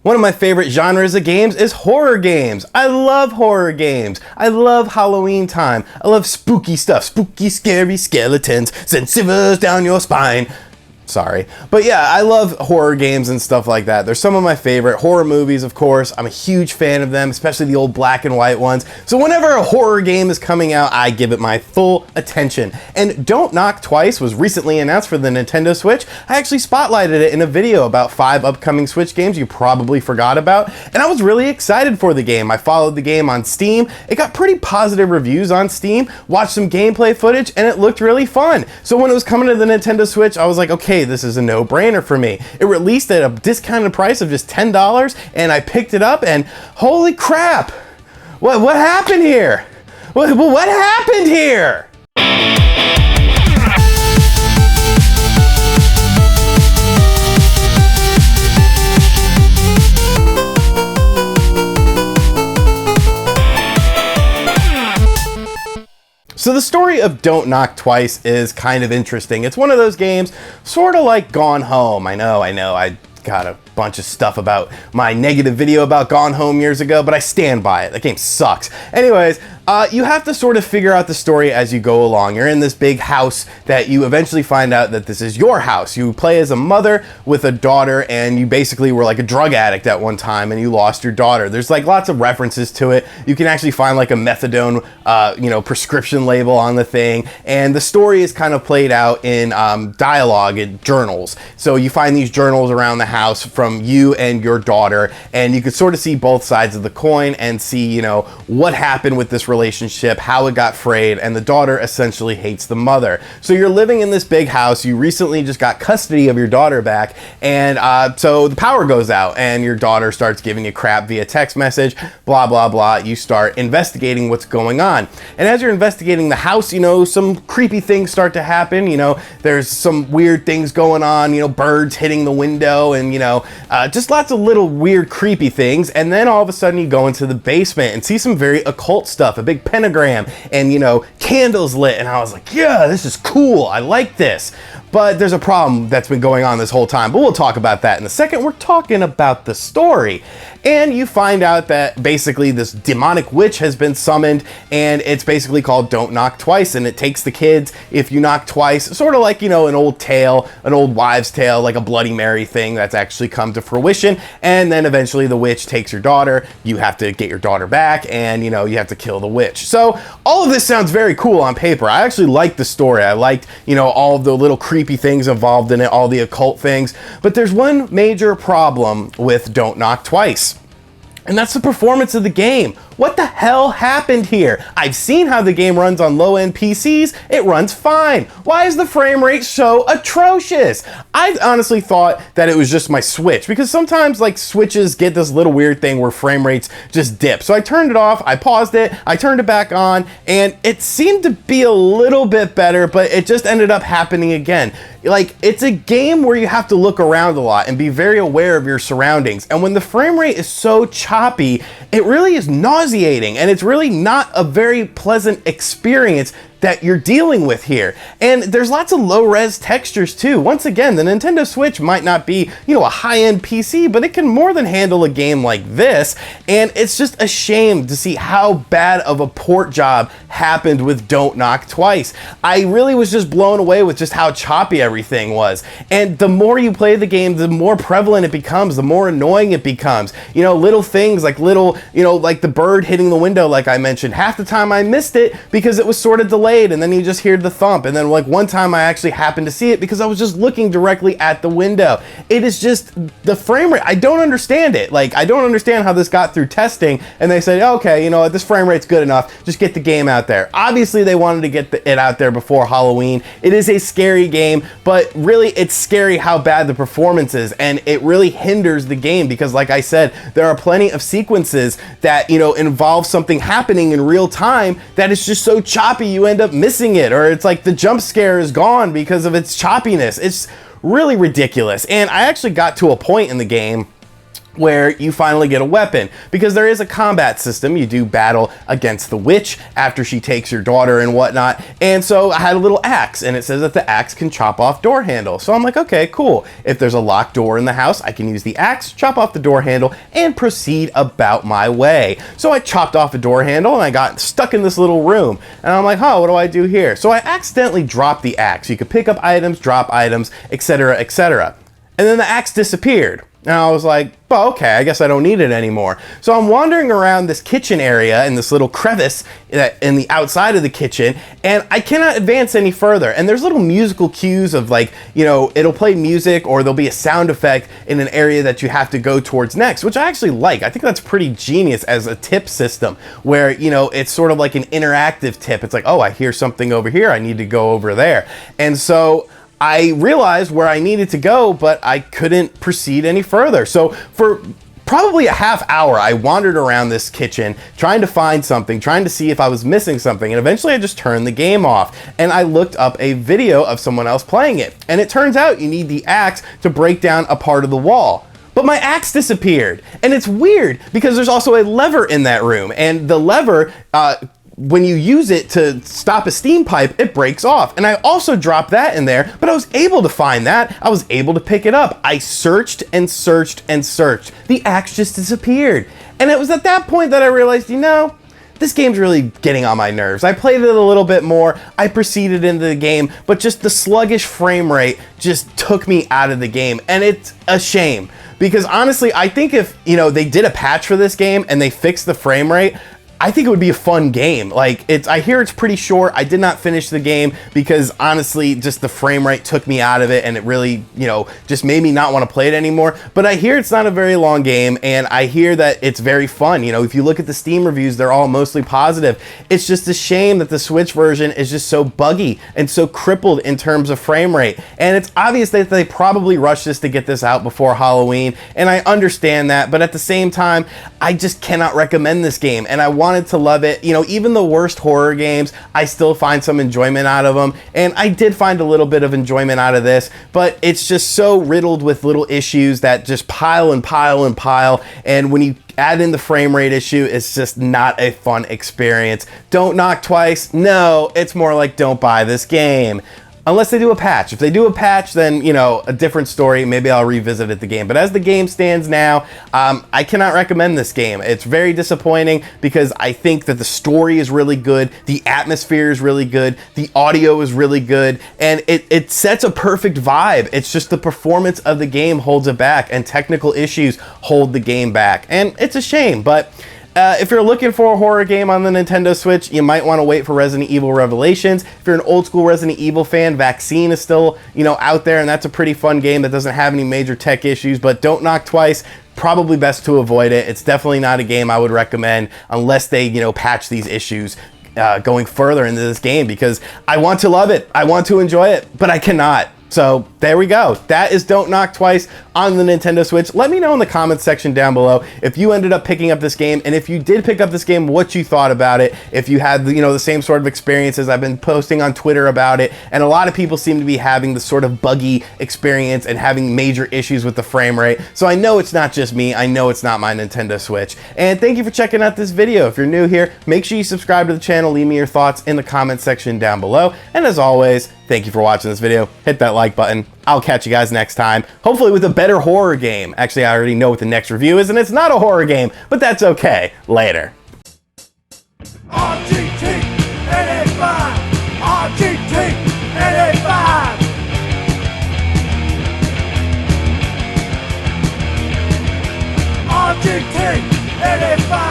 One of my favorite genres of games is horror games. I love horror games. I love Halloween time. I love spooky stuff. Spooky, scary skeletons send shivers down your spine. Sorry. But yeah, I love horror games and stuff like that. They're some of my favorite horror movies, of course. I'm a huge fan of them, especially the old black and white ones. So whenever a horror game is coming out, I give it my full attention. And Don't Knock Twice was recently announced for the Nintendo Switch. I actually spotlighted it in a video about 5 upcoming Switch games you probably forgot about, and I was really excited for the game. I followed the game on Steam. It got pretty positive reviews on Steam, watched some gameplay footage, and it looked really fun. So when it was coming to the Nintendo Switch, I was like, okay, this is a no-brainer for me. It released at a discounted price of just $10, and I picked it up, and holy crap! What happened here? What happened here? So the story of Don't Knock Twice is kind of interesting. It's one of those games, sort of like Gone Home. I know, I got a bunch of stuff about my negative video about Gone Home years ago, but I stand by it. That game sucks. Anyways, you have to sort of figure out the story as you go along. You're in this big house that you eventually find out that this is your house. You play as a mother with a daughter, and you basically were like a drug addict at one time and you lost your daughter. There's like lots of references to it. You can actually find like a methadone, prescription label on the thing. And the story is kind of played out in dialogue and journals. So you find these journals around the house from you and your daughter, and you can sort of see both sides of the coin and see, what happened with this relationship, how it got frayed, and the daughter essentially hates the mother. So you're living in this big house. You recently just got custody of your daughter back, and so the power goes out and your daughter starts giving you crap via text message, blah, blah, blah. You start investigating what's going on. And as you're investigating the house, some creepy things start to happen. There's some weird things going on, birds hitting the window and, just lots of little weird, creepy things. And then all of a sudden you go into the basement and see some very occult stuff, a big pentagram and, candles lit. And I was like, yeah, this is cool. I like this. But there's a problem that's been going on this whole time. But we'll talk about that in a second. We're talking about the story. And you find out that basically this demonic witch has been summoned, and it's basically called Don't Knock Twice, and it takes the kids if you knock twice, sort of like, an old tale, an old wives' tale, like a Bloody Mary thing that's actually come to fruition. And then eventually the witch takes your daughter. You have to get your daughter back, and, you have to kill the witch. So all of this sounds very cool on paper. I actually liked the story. I liked, all of the little creepy things involved in it, all the occult things. But there's one major problem with Don't Knock Twice, and that's the performance of the game. What the hell happened here? I've seen how the game runs on low-end PCs. It runs fine. Why is the frame rate so atrocious? I honestly thought that it was just my Switch, because sometimes like Switches get this little weird thing where frame rates just dip. So I turned it off, I paused it, I turned it back on, and it seemed to be a little bit better, but it just ended up happening again. Like, it's a game where you have to look around a lot and be very aware of your surroundings. And when the frame rate is so choppy, it really is nauseating, and it's really not a very pleasant experience that you're dealing with here. And there's lots of low-res textures too. Once again, the Nintendo Switch might not be, a high-end PC, but it can more than handle a game like this. And it's just a shame to see how bad of a port job happened with Don't Knock Twice. I really was just blown away with just how choppy everything was. And the more you play the game, the more prevalent it becomes, the more annoying it becomes. Little things like like the bird hitting the window, like I mentioned. Half the time I missed it because it was sort of delayed, and then you just hear the thump. And then like one time I actually happened to see it because I was just looking directly at the window. It is just the frame rate. I don't understand it. Like, I don't understand how this got through testing and they said, okay, this frame rate's good enough. Just get the game out there. Obviously they wanted to get it out there before Halloween. It is a scary game, but really it's scary how bad the performance is, and it really hinders the game because, like I said, there are plenty of sequences that, involve something happening in real time that is just so choppy you end up missing it, or it's like the jump scare is gone because of its choppiness. It's really ridiculous. And I actually got to a point in the game where you finally get a weapon, because there is a combat system. You do battle against the witch after she takes your daughter and whatnot. And so I had a little axe, and it says that the axe can chop off door handles. So I'm like, okay, cool. If there's a locked door in the house, I can use the axe, chop off the door handle, and proceed about my way. So I chopped off a door handle and I got stuck in this little room. And I'm like, what do I do here? So I accidentally dropped the axe. You could pick up items, drop items, etc., etc. And then the axe disappeared. And I was like, well, okay, I guess I don't need it anymore. So I'm wandering around this kitchen area in this little crevice in the outside of the kitchen, and I cannot advance any further. And there's little musical cues of, like, you know, it'll play music or there'll be a sound effect in an area that you have to go towards next, which I actually like. I think that's pretty genius as a tip system where, you know, it's sort of like an interactive tip. It's like, oh, I hear something over here, I need to go over there. And so I realized where I needed to go, but I couldn't proceed any further. So for probably a half hour, I wandered around this kitchen trying to find something, trying to see if I was missing something. And eventually I just turned the game off and I looked up a video of someone else playing it. And it turns out you need the axe to break down a part of the wall. But my axe disappeared. And it's weird because there's also a lever in that room, and the lever, when you use it to stop a steam pipe, it breaks off. And I also dropped that in there, but I was able to find that. I was able to pick it up. I searched and searched and searched. The axe just disappeared. And it was at that point that I realized, you know, this game's really getting on my nerves. I played it a little bit more. I proceeded into the game, but just the sluggish frame rate just took me out of the game. And it's a shame because honestly, I think if, you know, they did a patch for this game and they fixed the frame rate, I think it would be a fun game. Like, I hear it's pretty short. I did not finish the game because honestly, just the frame rate took me out of it, and it really, you know, just made me not want to play it anymore. But I hear it's not a very long game, and I hear that it's very fun. You know, if you look at the Steam reviews, they're all mostly positive. It's just a shame that the Switch version is just so buggy and so crippled in terms of frame rate. And it's obvious that they probably rushed this to get this out before Halloween, and I understand that, but at the same time, I just cannot recommend this game, and I wanted to love it. You know, even the worst horror games, I still find some enjoyment out of them, and I did find a little bit of enjoyment out of this, but it's just so riddled with little issues that just pile and pile and pile, and when you add in the frame rate issue, it's just not a fun experience. Don't knock twice. No, it's more like don't buy this game. Unless they do a patch. If they do a patch, then, you know, a different story. Maybe I'll revisit it the game. But as the game stands now, I cannot recommend this game. It's very disappointing because I think that the story is really good, the atmosphere is really good, the audio is really good, and it sets a perfect vibe. It's just the performance of the game holds it back, and technical issues hold the game back. And it's a shame, but if you're looking for a horror game on the Nintendo Switch, you might want to wait for Resident Evil Revelations. If you're an old school Resident Evil fan, Vaccine is still, you know, out there, and that's a pretty fun game that doesn't have any major tech issues, but Don't Knock Twice, probably best to avoid it. It's definitely not a game I would recommend unless they, you know, patch these issues going further into this game, because I want to love it. I want to enjoy it, but I cannot. So there we go. That is Don't Knock Twice on the Nintendo Switch. Let me know in the comments section down below if you ended up picking up this game, and if you did pick up this game, what you thought about it. If you had, you know, the same sort of experiences. I've been posting on Twitter about it, and a lot of people seem to be having the sort of buggy experience and having major issues with the frame rate. So I know it's not just me. I know it's not my Nintendo Switch. And thank you for checking out this video. If you're new here, make sure you subscribe to the channel. Leave me your thoughts in the comments section down below. And as always, thank you for watching this video. Hit that like button. I'll catch you guys next time, hopefully with a better horror game. Actually, I already know what the next review is, and it's not a horror game, but that's okay. Later. RGT 85. RGT 85. RGT 85.